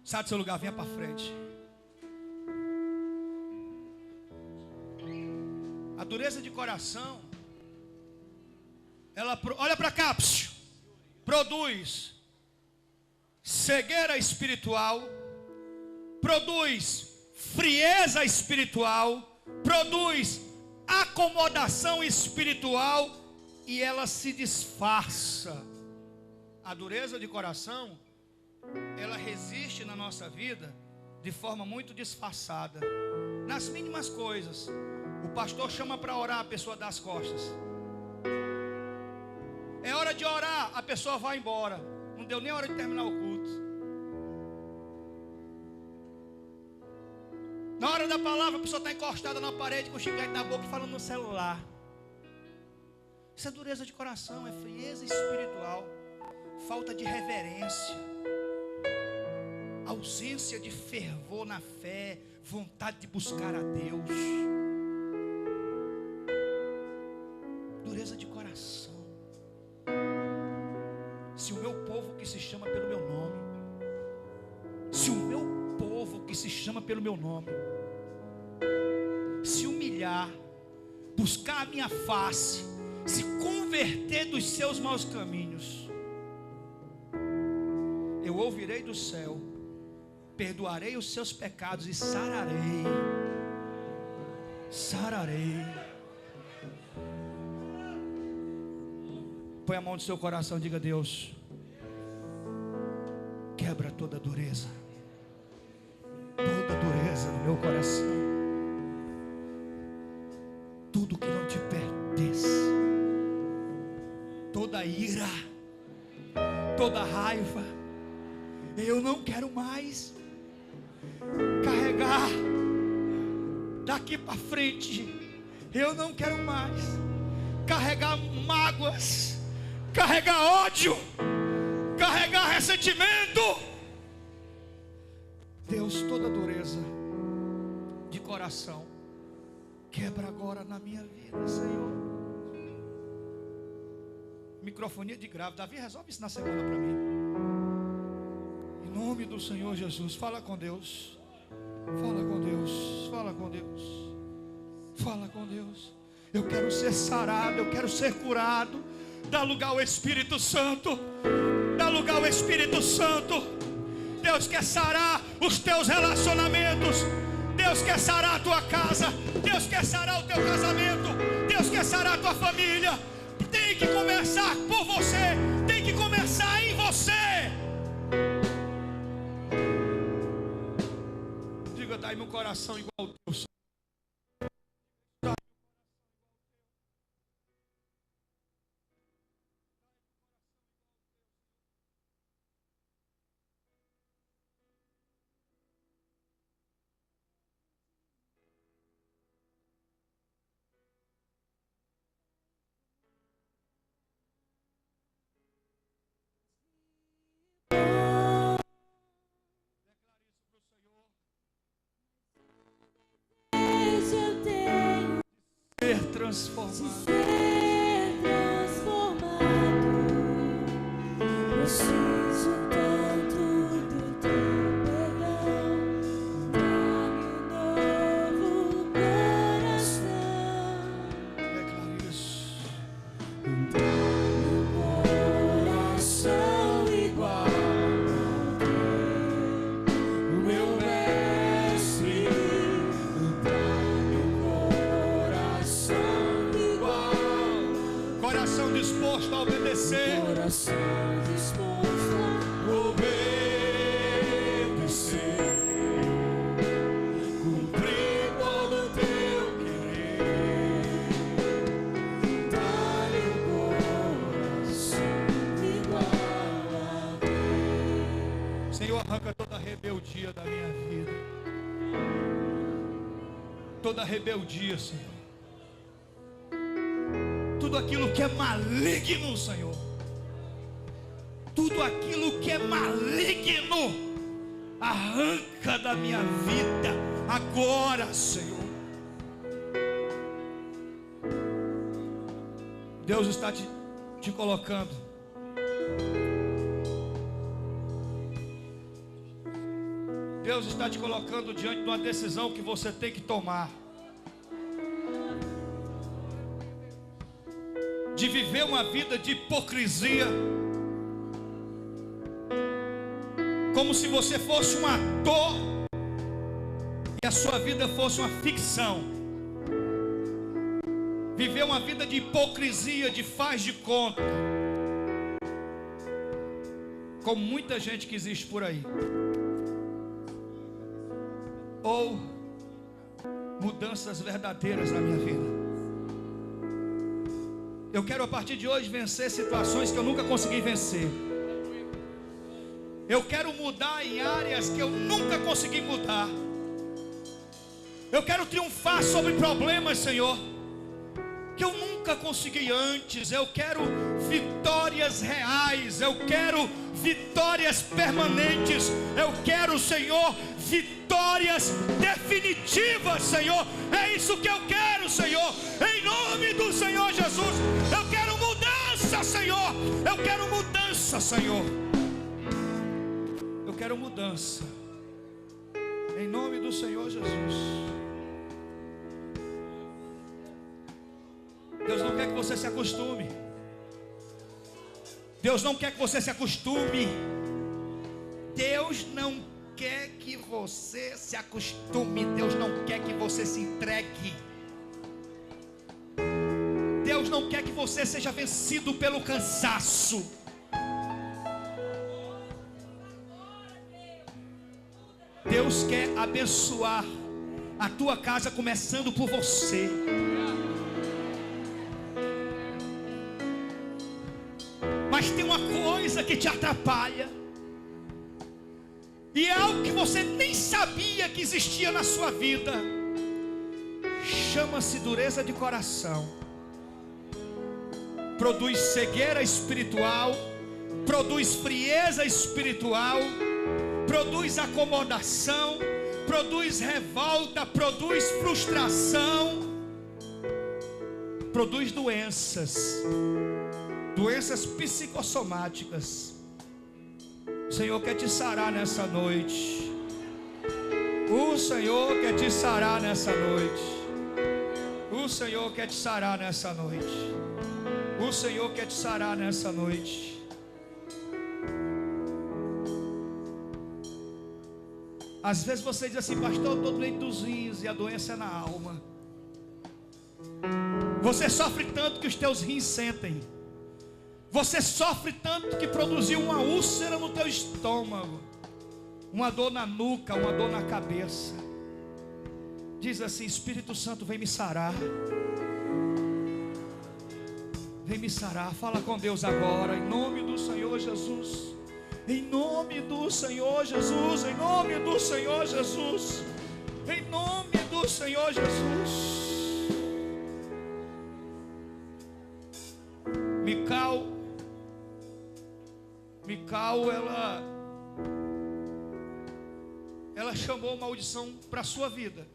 Sai do seu lugar, venha para frente. A dureza de coração, ela, olha para cá, produz cegueira espiritual, produz frieza espiritual, produz acomodação espiritual e ela se disfarça. A dureza de coração, ela resiste na nossa vida de forma muito disfarçada, nas mínimas coisas. O pastor chama para orar, a pessoa dá as costas. É hora de orar, a pessoa vai embora. Não deu nem hora de terminar o culto. Na hora da palavra, a pessoa está encostada na parede com o chiclete na boca e falando no celular. Isso é dureza de coração, é frieza espiritual, falta de reverência, ausência de fervor na fé, vontade de buscar a Deus. Dureza de coração. Se o meu povo que se chama pelo meu nome, se o meu povo que se chama pelo meu nome, se humilhar, buscar a minha face, se converter dos seus maus caminhos, eu ouvirei do céu, perdoarei os seus pecados e sararei. Põe a mão no seu coração e diga: Deus, quebra toda dureza no meu coração, tudo que não te pertence, toda ira, toda raiva, eu não quero mais carregar daqui para frente. Eu não quero mais carregar mágoas, carregar ódio, carregar ressentimento. Deus, toda dureza de coração, quebra agora na minha vida, Senhor. Microfonia de grave. Davi, resolve isso na semana para mim. Em nome do Senhor Jesus, fala com Deus. Fala com Deus, fala com Deus, fala com Deus. Eu quero ser sarado, eu quero ser curado. Dá lugar ao Espírito Santo, dá lugar ao Espírito Santo. Deus quer sarar os teus relacionamentos, Deus quer sarar a tua casa, Deus quer sarar o teu casamento, Deus quer sarar a tua família. Tem que começar por você, tem que começar em você. Dai meu coração igual ao teu. transformado. Preciso tanto do teu perdão. Dá-me um novo coração. Declare isso. Dá-me um coração igual ao teu, o meu mestre. Dá-me um coração igual, Coração disposto a obedecer. coração disposto a obedecer, cumprir todo o teu querer. Dá-lhe um coração igual a teu. Senhor, arranca toda a rebeldia da minha vida. Toda a rebeldia, Senhor. Tudo aquilo que é maligno, Senhor. Tudo aquilo que é maligno, arranca da minha vida agora, Senhor. Deus está te colocando. Deus está te colocando diante de uma decisão que você tem que tomar. De viver uma vida de hipocrisia. Como se você fosse um ator e a sua vida fosse uma ficção. Viver uma vida de hipocrisia, de faz de conta. Como muita gente que existe por aí. Ou mudanças verdadeiras na minha vida. Eu quero a partir de hoje vencer situações que eu nunca consegui vencer. Eu quero mudar em áreas que eu nunca consegui mudar. Eu quero triunfar sobre problemas, Senhor, que eu nunca consegui antes. Eu quero vitórias reais. Eu quero vitórias permanentes. Eu quero, Senhor, vitórias definitivas, Senhor. É isso que eu quero, Senhor. Em nome do Senhor Jesus. Eu quero mudança, Senhor. Eu quero mudança, Senhor. Eu quero mudança. Em nome do Senhor Jesus. Deus não quer que você se acostume. Deus não quer que você se acostume. Deus não quer que você se acostume. Deus não quer que você se entregue. Deus não quer que você seja vencido pelo cansaço. Deus quer abençoar a tua casa, começando por você. Mas tem uma coisa que te atrapalha, e é algo que você nem sabia que existia na sua vida. Chama-se dureza de coração. Produz cegueira espiritual, produz frieza espiritual, produz acomodação, produz revolta, produz frustração, produz doenças psicossomáticas. O Senhor quer te sarar nessa noite. O Senhor quer te sarar nessa noite. O Senhor quer te sarar nessa noite. O Senhor quer te sarar nessa noite. Às vezes você diz assim: pastor, eu estou doente dos rins, e a doença é na alma. Você sofre tanto que os teus rins sentem. Você sofre tanto que produziu uma úlcera no teu estômago, uma dor na nuca, uma dor na cabeça. Diz assim: Espírito Santo, vem me sarar. Vem me sarar. Fala com Deus agora, em nome do Senhor Jesus. Em nome do Senhor Jesus. Em nome do Senhor Jesus. Em nome do Senhor Jesus. Mical, ela chamou maldição para a sua vida.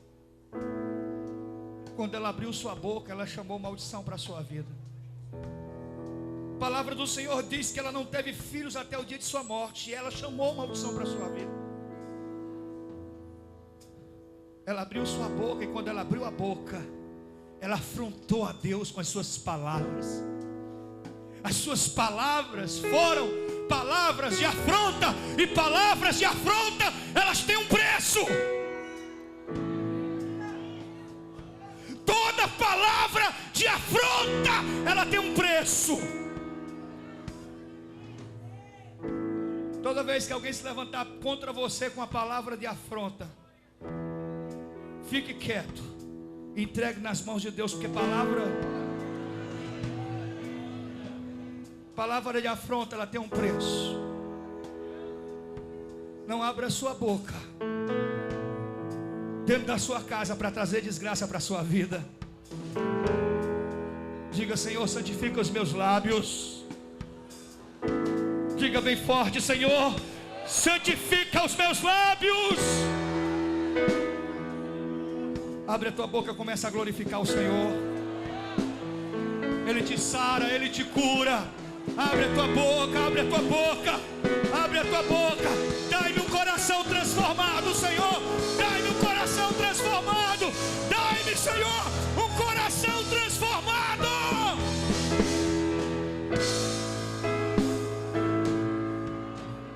quando ela abriu sua boca, ela chamou maldição para a sua vida. A palavra do Senhor diz que ela não teve filhos até o dia de sua morte, e ela chamou maldição para a sua vida. Ela abriu sua boca, e quando ela abriu a boca, ela afrontou a Deus com as suas palavras. As suas palavras foram palavras de afronta, e palavras de afronta, elas têm um preço. Toda palavra de afronta, ela tem um preço. Toda vez que alguém se levantar contra você com a palavra de afronta, fique quieto, entregue nas mãos de Deus, porque palavra de afronta, ela tem um preço. Não abra sua boca dentro da sua casa para trazer desgraça para a sua vida. Diga: Senhor, santifica os meus lábios. Diga bem forte: Senhor, santifica os meus lábios. Abre a tua boca, começa a glorificar o Senhor. Ele te sara, Ele te cura. Abre a tua boca, abre a tua boca, abre a tua boca. Dai-me um coração transformado, Senhor. Dai-me um coração transformado. Dai-me, Senhor, um coração transformado.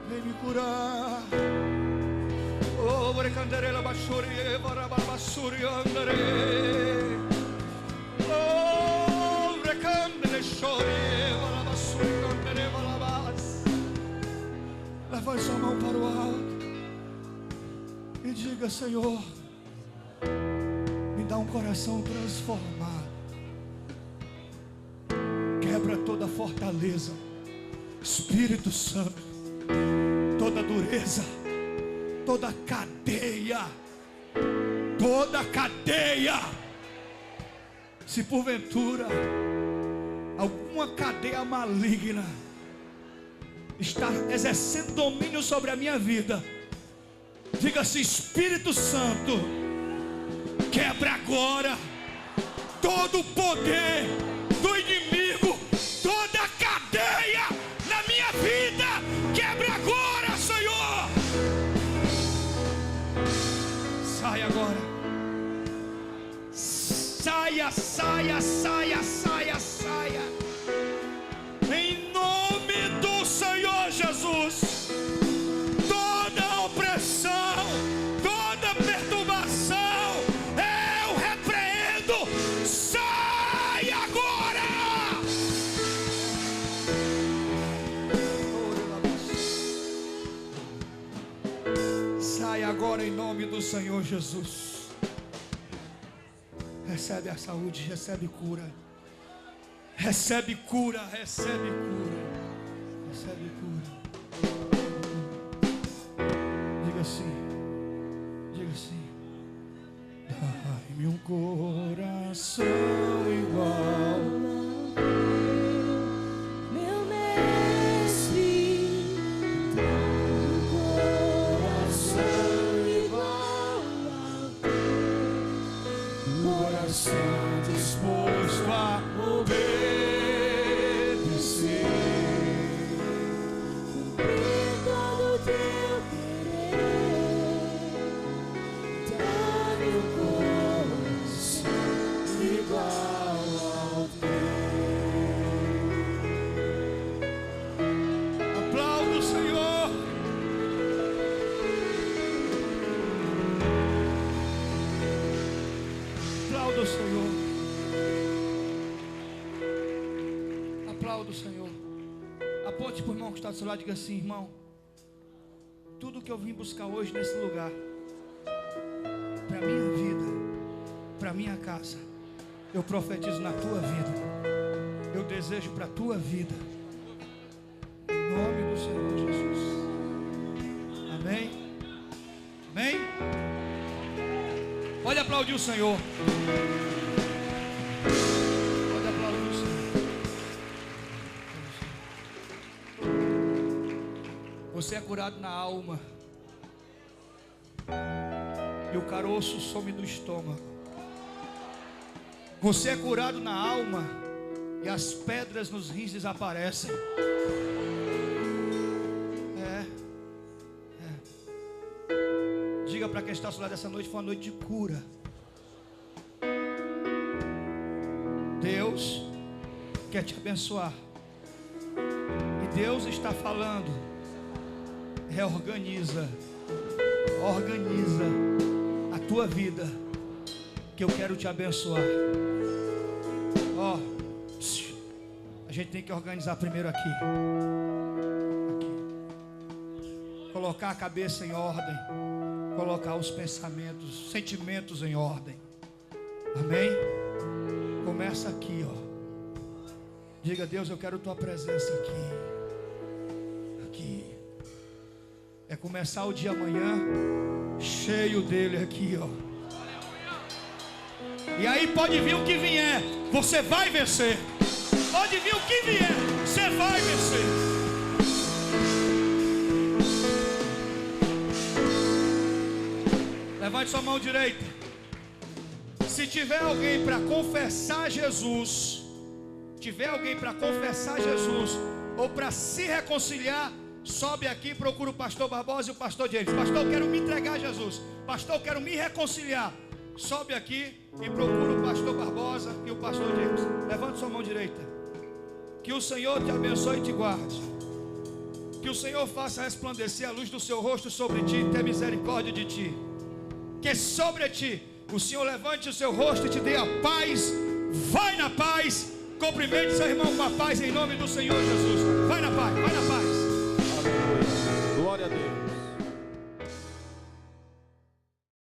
Vem me curar. Oh, brecanderela basuri, barabasuri andare. Oh, brecandele chore, barabasuri andare, balabas. Levante sua mão para o alto e diga: Senhor, me dá um coração transformado. Quebra toda fortaleza, Espírito Santo, toda dureza, toda cadeia. Se porventura alguma cadeia maligna está exercendo domínio sobre a minha vida, diga-se: Espírito Santo, quebra agora todo o poder do inimigo, toda a cadeia na minha vida. Quebra agora, Senhor. Sai agora. Saia. Em nome do Senhor Jesus. Toda opressão, toda perturbação, eu repreendo. Sai agora. Sai agora em nome do Senhor Jesus. Recebe a saúde, recebe cura. Recebe cura, recebe cura. Recebe cura. Diga assim. Dai-me um coração igual. Meu mestre, dá-me um coração igual ao teu, coração Disposto a obedecer. cumprir todo o teu querer. Dá-me um coração igual ao teu. Aplauda o Senhor. Aplauda o Senhor. Aplauda o Senhor. Aponte para o irmão que está do seu lado e diga assim: irmão, tudo que eu vim buscar hoje nesse lugar, para a minha vida, para a minha casa, eu profetizo na tua vida. Eu desejo para a tua vida. Em nome do Senhor Jesus. Amém? Amém? Pode aplaudir o Senhor. Pode aplaudir o Senhor. Você é curado na alma. E o caroço some do estômago. Você é curado na alma e as pedras nos rins desaparecem. Diga para quem está ao seu lado, essa noite foi uma noite de cura. Deus quer te abençoar. E Deus está falando: reorganiza, organiza a tua vida, que eu quero te abençoar. Ó, a gente tem que organizar primeiro aqui. Colocar a cabeça em ordem, colocar os pensamentos, sentimentos em ordem. Amém? Começa aqui, ó. Diga: Deus, eu quero tua presença aqui. Aqui. É começar o dia amanhã cheio dele aqui, ó. E aí pode vir o que vier, você vai vencer. Pode vir o que vier, você vai vencer. Levante sua mão direita. Se tiver alguém para confessar Jesus, ou para se reconciliar, sobe aqui e procura o pastor Barbosa e o pastor James. Pastor, eu quero me entregar a Jesus. Pastor, eu quero me reconciliar. Sobe aqui e procura o pastor Barbosa e o pastor James. Levante sua mão direita. Que o Senhor te abençoe e te guarde. Que o Senhor faça resplandecer a luz do seu rosto sobre ti e tenha misericórdia de ti. Que sobre ti o Senhor levante o seu rosto e te dê a paz. Vai na paz. Cumprimente seu irmão com a paz em nome do Senhor Jesus. Vai na paz, vai na paz. Aleluia. Glória a Deus.